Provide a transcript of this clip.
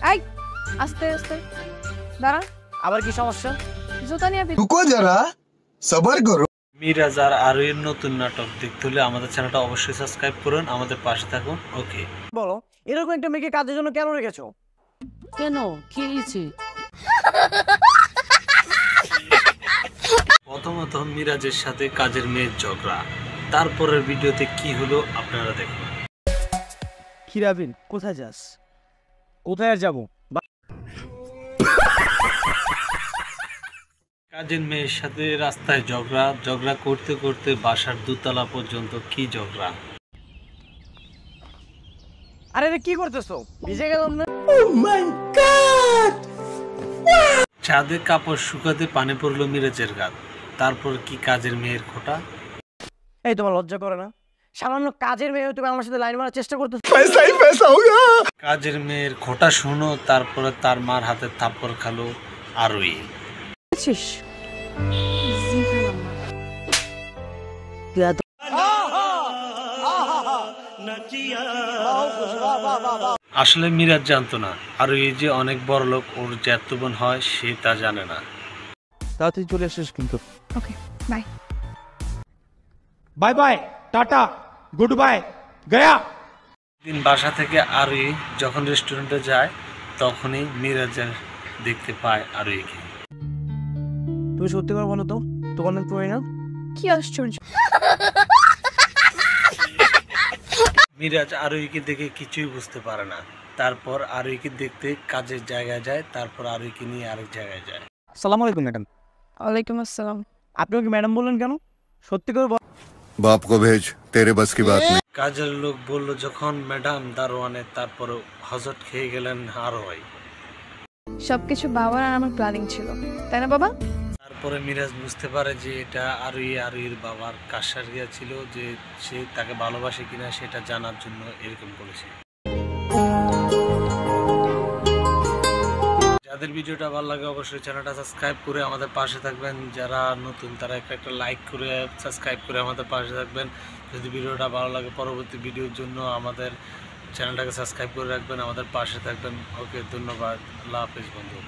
এই আস্তে আস্তে দাঁড়া। আবার কি সমস্যা? জুতা নিয়ে रुको जरा सबर करो। মিরাজ আর আরোহীর নতুন নাটক দেখতে হলে আমাদের চ্যানেলটা অবশ্যই সাবস্ক্রাইব করুন, আমাদের পাশে থাকুন। ওকে, বলো, এরকম একটা মেয়েকে কাজের জন্য কেন রেখেছো? কেন, কি হয়েছে? প্রথমত মিরাজের সাথে কাজের মেয়ের ঝগড়া, তারপরের ভিডিওতে কি হলো আপনারা দেখুন। খিরাবিন, কোথায় যাস? কোথায় আর যাবো? কাজের মেয়ের সাথে রাস্তায় ঝগড়া করতে করতে বাসার দোতলা পর্যন্ত কি ঝগড়া। আরে রে, কি করতেছো? ভিজে গেলাম না? ছাদে কাপড় শুকাতে পানি পড়লো মিরাজের গাত, তারপর কি কাজের মেয়ের খোটা। এই, তোমার লজ্জা করে না? সামান্য কাজের মেয়ে তুমি আমার সাথে লাইন মারার চেষ্টা করতেছো। पैसा ही पैसा होगा। কাজের মেয়ের খোটা শুনো, তারপরে তার মার হাতে থাপ্পড় খালো আরোহী। আছিস? আসলে মিরাজ জানতো না আরোহী যে অনেক বড় লোক, ওর যে এত বোন হয় সে তা জানে না। তাড়াতাড়ি চলে আসিস কিন্তু। Okay, bye. Bye bye, tata, good bye, গয়া। দিন বাসা থেকে আরোহী যখন রেস্টুরেন্টে যায়, তখনই মিরাজের দেখতে পায় আরোহীকে। তুমি সত্যি করে বলো তো, তোমার নাম করি না? কি আশ্চর্য! মিরাজ আরোহীকে দেখে কিছুই বুঝতে পারে না। তারপর আরোহীকে দেখতে কাজের জায়গায় যায়, তারপর আরোহীকে নিয়ে আরেক জায়গায় যায়। আসসালামু আলাইকুম ম্যাডাম। ওয়ালাইকুম আসসালাম। আপনি ওকে ম্যাডাম বললেন কেন? সত্যি করে बाप को भेज, तेरे बस की बात नहीं। কাজের লোক বলল যখন ম্যাডাম দারোয়ানে, তারপর হজট খেয়ে গেলেন আরোহী। সবকিছু বাবার আর আমার প্ল্যানিং ছিল, তাই না বাবা? তারপরে মিরাজ বুঝতে পারে যে এটা আরোহীর বাবার কাশারিয়া ছিল, যে সে তাকে ভালোবাসে কিনা সেটা জানার জন্য এরকম করেছে। যাদের ভিডিওটা ভালো লাগে অবশ্যই চ্যানেলটা সাবস্ক্রাইব করে আমাদের পাশে থাকবেন। যারা নতুন তারা একটা লাইক করে সাবস্ক্রাইব করে আমাদের পাশে থাকবেন। যদি ভিডিওটা ভালো লাগে পরবর্তী ভিডিওর জন্য আমাদের চ্যানেলটাকে সাবস্ক্রাইব করে রাখবেন, আমাদের পাশে থাকবেন। ওকে, ধন্যবাদ, আল্লাহ হাফেজ বন্ধু।